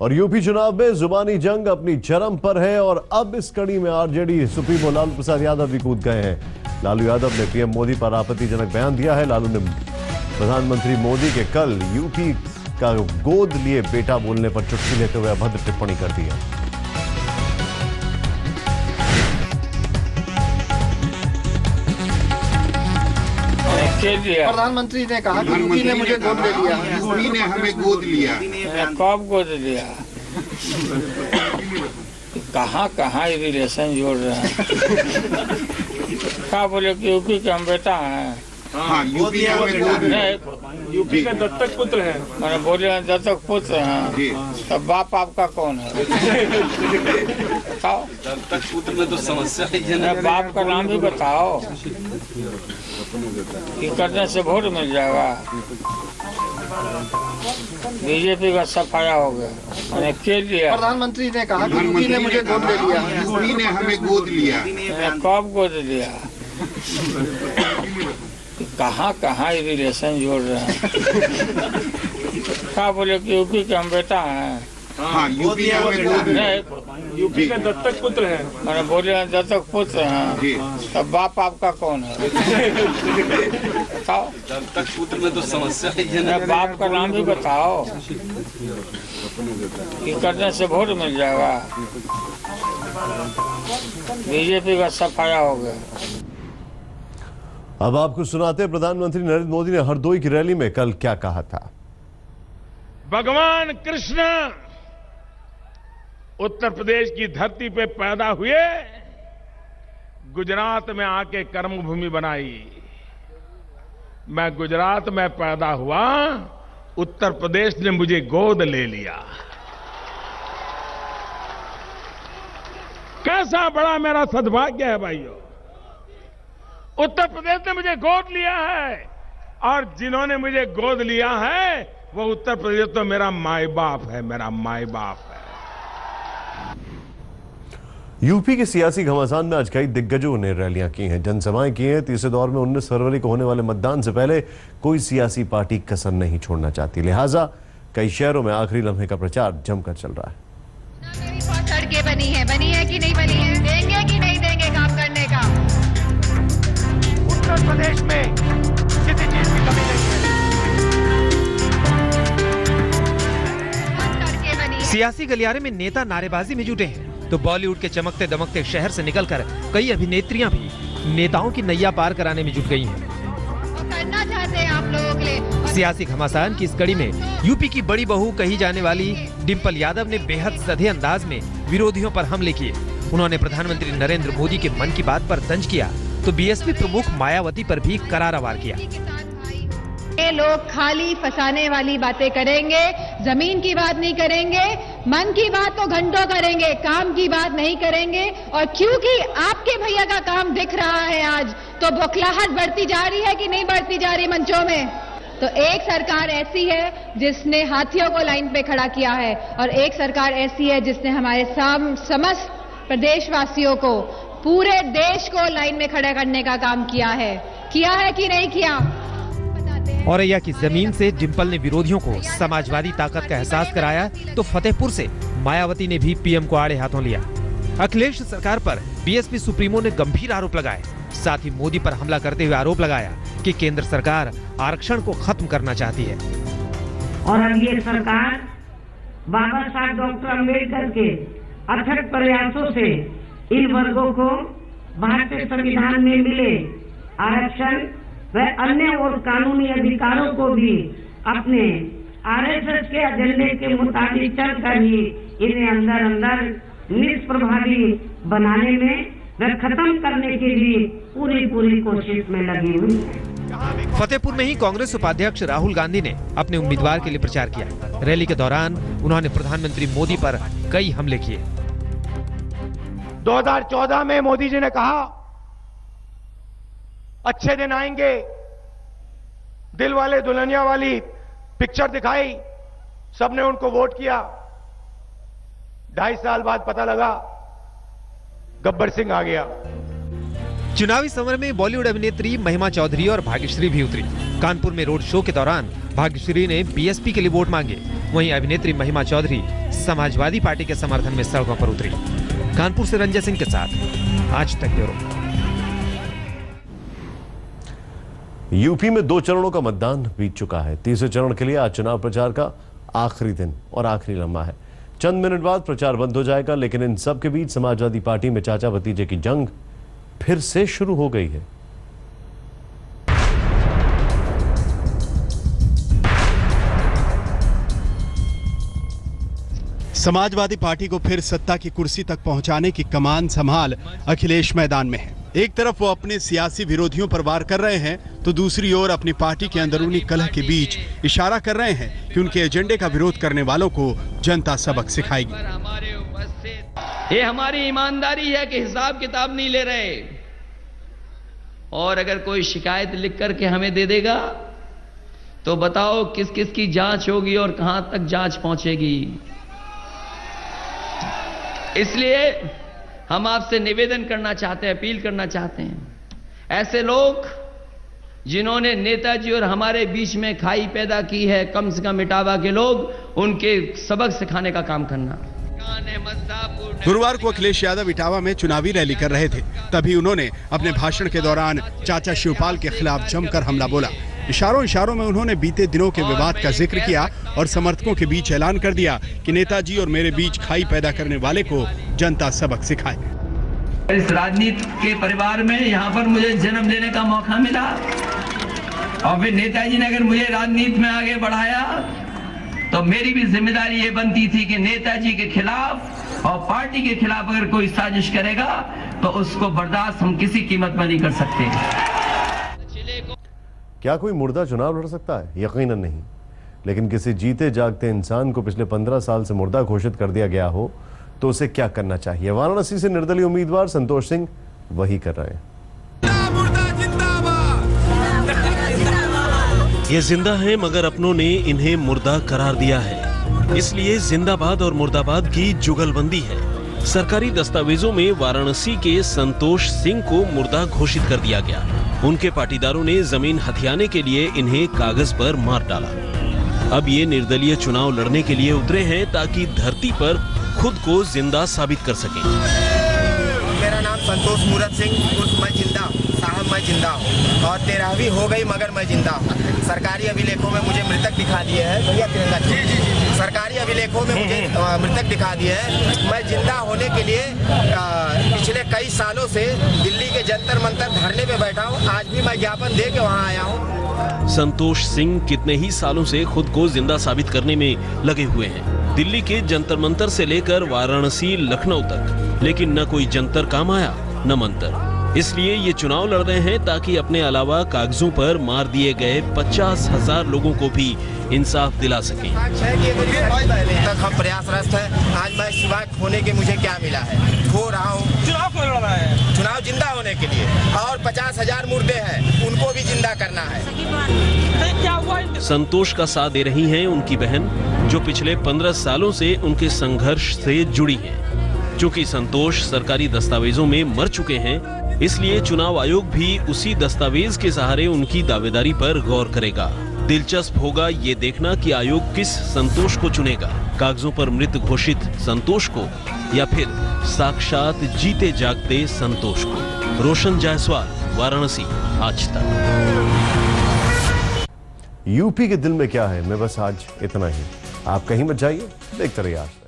और यूपी चुनाव में जुबानी जंग अपनी चरम पर है और अब इस कड़ी में आरजेडी सुप्रीमो लालू प्रसाद यादव भी कूद गए हैं। लालू यादव ने पीएम मोदी पर आपत्तिजनक बयान दिया है। लालू ने प्रधानमंत्री मोदी के कल यूपी का गोद लिए बेटा बोलने पर चुटकी लेते हुए अभद्र टिप्पणी कर दी है। प्रधानमंत्री ने कहा कि यूपी ने मुझे गोद ले लिया। यूपी ने हमें गोद लिया। कब गोद लिया? कहाँ कहाँ रिलेशन जोड़ रहे हैं। क्या बोले कि यूपी के हम बेटा हैं। हाँ, यूपी ने हमें गोद लिया। यूपी का दत्तक पुत्र है। मैंने बोले दत्तक पुत्र हैं। तब बाप आपका कौन है? बताओ। दत्तक पुत्र में तो समस्या है। बाप का नाम भी बताओ। ये करने से वोट मिल जाएगा। बीजेपी का सफाया हो गया। मैंने के लिया। प्रधानमंत्री ने कहा कि यूपी ने मुझे गोद ले लिया। यूपी ने हमें गोद लिया। कब गोद लिया? कहाँ कहाँ रिलेशन जोड़ रहे हैं। क्या बोले कि यूपी के हम बेटा हैं। हाँ, यूपी ने हमें गोद लिया। यूपी का दत्तक पुत्र है। मैंने बोले दत्तक पुत्र हैं। तब बाप आपका कौन है? बताओ। दत्तक पुत्र में तो समस्या है। बाप का नाम भी बताओ। ये करने से वोट मिल जाएगा। बीजेपी का सफाया हो गया। अब आपको सुनाते हैं प्रधानमंत्री नरेंद्र मोदी ने हरदोई की रैली में कल क्या कहा था। भगवान कृष्ण उत्तर प्रदेश की धरती पे पैदा हुए, गुजरात में आके कर्मभूमि बनाई। मैं गुजरात में पैदा हुआ, उत्तर प्रदेश ने मुझे गोद ले लिया। कैसा बड़ा मेरा सद्भाग्य है भाइयों। उत्तर प्रदेश ने मुझे गोद लिया है और जिन्होंने मुझे गोद लिया है वो उत्तर प्रदेश तो मेरा माई बाप है, मेरा माई बाप है। यूपी के सियासी घमासान में आज कई दिग्गजों ने रैलियां की हैं, जनसभाएं की हैं। तीसरे दौर में 19 फरवरी को होने वाले मतदान से पहले कोई सियासी पार्टी कसर नहीं छोड़ना चाहती, लिहाजा कई शहरों में आखिरी लम्हे का प्रचार जमकर चल रहा है। सड़कें बनी है कि नहीं बनी है, देंगे कि नहीं देंगे काम करने का। उत्तर प्रदेश में किसी चीज की कमी नहीं है। सियासी गलियारे में नेता नारेबाजी में जुटे हैं तो बॉलीवुड के चमकते दमकते शहर से निकलकर कई अभिनेत्रियां भी नेताओं की नैया पार कराने में जुट गई हैं। करना चाहते हैं आप लोगों के लिए। सियासी घमासान की इस कड़ी में यूपी की बड़ी बहू कही जाने वाली डिंपल यादव ने बेहद सधे अंदाज में विरोधियों पर हमले किए। उन्होंने प्रधानमंत्री नरेंद्र मोदी के मन की बात पर तंज किया तो बीएसपी प्रमुख मायावती पर भी करारा वार किया। ये लोग खाली फंसाने वाली बातें करेंगे, जमीन की बात नहीं करेंगे, मन की बात तो घंटों करेंगे, काम की बात नहीं करेंगे। और क्योंकि आपके भैया का काम दिख रहा है आज, तो बौखलाहट बढ़ती जा रही है कि नहीं बढ़ती जा रही मंचों में। तो एक सरकार ऐसी है जिसने हाथियों को लाइन पे खड़ा किया है और एक सरकार ऐसी है जिसने हमारे समस्त प्रदेशवासियों को, पूरे देश को लाइन में खड़ा करने का काम किया है कि नहीं किया। औरैया की जमीन से डिंपल ने विरोधियों को समाजवादी ताकत का एहसास कराया तो फतेहपुर से मायावती ने भी पीएम को आड़े हाथों लिया। अखिलेश सरकार पर बीएसपी सुप्रीमो ने गंभीर आरोप लगाए, साथ ही मोदी पर हमला करते हुए आरोप लगाया कि केंद्र सरकार आरक्षण को खत्म करना चाहती है। और अब ये सरकार बाबा साहब डॉक्टर अम्बेडकर के अथक प्रयासों से इन वर्गों को भारतीय संविधान में मिले आरक्षण व अन्य और कानूनी अधिकारों को भी अपने आरएसएस के एजेंडे के मुताबिक चलकर ही इन्हें अंदर अंदर निष्प्रभावी बनाने में व खत्म करने की भी पूरी कोशिश में लगी हुई है। फतेहपुर में ही कांग्रेस उपाध्यक्ष राहुल गांधी ने अपने उम्मीदवार के लिए प्रचार किया। रैली के दौरान उन्होंने प्रधानमंत्री मोदी पर कई हमले किए। 2014 में मोदी जी ने कहा अच्छे दिन आएंगे, दिल वाले दुल्हनिया वाली पिक्चर दिखाई, सबने उनको वोट किया। 2.5 साल बाद पता लगा गब्बर सिंह आ गया। चुनावी समर में बॉलीवुड अभिनेत्री महिमा चौधरी और भाग्यश्री भी उतरी। कानपुर में रोड शो के दौरान भाग्यश्री ने बीएसपी के लिए वोट मांगे, वहीं अभिनेत्री महिमा चौधरी समाजवादी पार्टी के समर्थन में सड़कों पर उतरी। कानपुर से रंजय सिंह के साथ आज तक ब्यूरो। यूपी में 2 चरणों का मतदान बीत चुका है। तीसरे चरण के लिए आज चुनाव प्रचार का आखिरी दिन और आखिरी लम्हा है। चंद मिनट बाद प्रचार बंद हो जाएगा, लेकिन इन सब के बीच समाजवादी पार्टी में चाचा भतीजे की जंग फिर से शुरू हो गई है। समाजवादी पार्टी को फिर सत्ता की कुर्सी तक पहुंचाने की कमान संभाल अखिलेश मैदान में है। एक तरफ वो अपने सियासी विरोधियों पर वार कर रहे हैं, तो दूसरी ओर अपनी पार्टी के अंदरूनी कलह के बीच इशारा कर रहे हैं कि उनके एजेंडे का विरोध करने वालों को जनता सबक सिखाएगी। ये हमारी ईमानदारी है कि हिसाब किताब नहीं ले रहे, और अगर कोई शिकायत लिख करके हमें दे देगा तो बताओ किस किस की जांच होगी और कहां तक जांच पहुंचेगी। इसलिए हम आपसे निवेदन करना चाहते हैं, अपील करना चाहते हैं, ऐसे लोग जिन्होंने नेताजी और हमारे बीच में खाई पैदा की है, कम से कम इटावा के लोग, उनके सबक सिखाने का काम करना। गुरुवार को अखिलेश यादव इटावा में चुनावी रैली कर रहे थे, तभी उन्होंने अपने भाषण के दौरान चाचा शिवपाल के खिलाफ जमकर हमला बोला। इशारों में उन्होंने बीते दिनों के विवाद का जिक्र किया और समर्थकों के बीच ऐलान कर दिया कि नेताजी और मेरे बीच खाई पैदा करने वाले को जनता सबक सिखाए। इस राजनीति के परिवार में यहाँ पर मुझे जन्म लेने का मौका मिला, और फिर नेताजी ने अगर मुझे राजनीति में आगे बढ़ाया तो मेरी भी जिम्मेदारी ये बनती थी कि नेताजी के खिलाफ और पार्टी के खिलाफ अगर कोई साजिश करेगा तो उसको बर्दाश्त हम किसी कीमत में नहीं कर सकते। क्या कोई मुर्दा चुनाव लड़ सकता है? यकीनन नहीं। लेकिन किसी जीते जागते इंसान को पिछले 15 साल से मुर्दा घोषित कर दिया गया हो तो उसे क्या करना चाहिए? वाराणसी से निर्दलीय उम्मीदवार संतोष सिंह वही कर रहे हैं। ये जिंदा हैं, मगर अपनों ने इन्हें मुर्दा करार दिया है, इसलिए जिंदाबाद और मुर्दाबाद की जुगलबंदी है। सरकारी दस्तावेजों में वाराणसी के संतोष सिंह को मुर्दा घोषित कर दिया गया। उनके पाटीदारों ने जमीन हथियाने के लिए इन्हें कागज पर मार डाला। अब ये निर्दलीय चुनाव लड़ने के लिए उतरे हैं ताकि धरती पर खुद को जिंदा साबित कर सकें। मेरा नाम संतोष मूरत सिंह, मैं जिंदा साहब, मैं जिंदा हूँ और 13वीं हो गई मगर मैं जिंदा हूँ। सरकारी अभिलेखों में मुझे मृतक दिखा दिए हैं। भैया तिरंगा जी सरकारी अभिलेखों में मुझे मृतक दिखा दिए हैं। मैं जिंदा होने के लिए पिछले कई सालों से दिल्ली के जंतर मंतर धरने पे बैठा हूँ। आज भी मैं ज्ञापन दे के वहाँ आया हूँ। संतोष सिंह कितने ही सालों से खुद को जिंदा साबित करने में लगे हुए हैं, दिल्ली के जंतर मंतर से लेकर वाराणसी लखनऊ तक, लेकिन न कोई जंतर काम आया न मंतर। इसलिए ये चुनाव लड़ रहे हैं ताकि अपने अलावा कागजों पर मार दिए गए 50,000 लोगों को भी इंसाफ दिला सकें। तक हम प्रयासरत हैं। आज मैं सिवाय खोने के मुझे क्या मिला है, खो रहा हूँ। चुनाव क्यों लड़ रहा है? चुनाव जिंदा होने के लिए, और 50,000 मुर्दे हैं, उनको भी जिंदा करना है। संतोष का साथ दे रही हैं उनकी बहन, जो पिछले 15 सालों से उनके संघर्ष से जुड़ी हैं। चूंकि संतोष सरकारी दस्तावेजों में मर चुके हैं, इसलिए चुनाव आयोग भी उसी दस्तावेज के सहारे उनकी दावेदारी पर गौर करेगा। दिलचस्प होगा ये देखना कि आयोग किस संतोष को चुनेगा, कागजों पर मृत घोषित संतोष को या फिर साक्षात जीते जागते संतोष को। रोशन जायसवाल, वाराणसी, आज तक। यूपी के दिल में क्या है, मैं बस आज इतना ही। आप कहीं मत जाइए, देखते रहिए आज।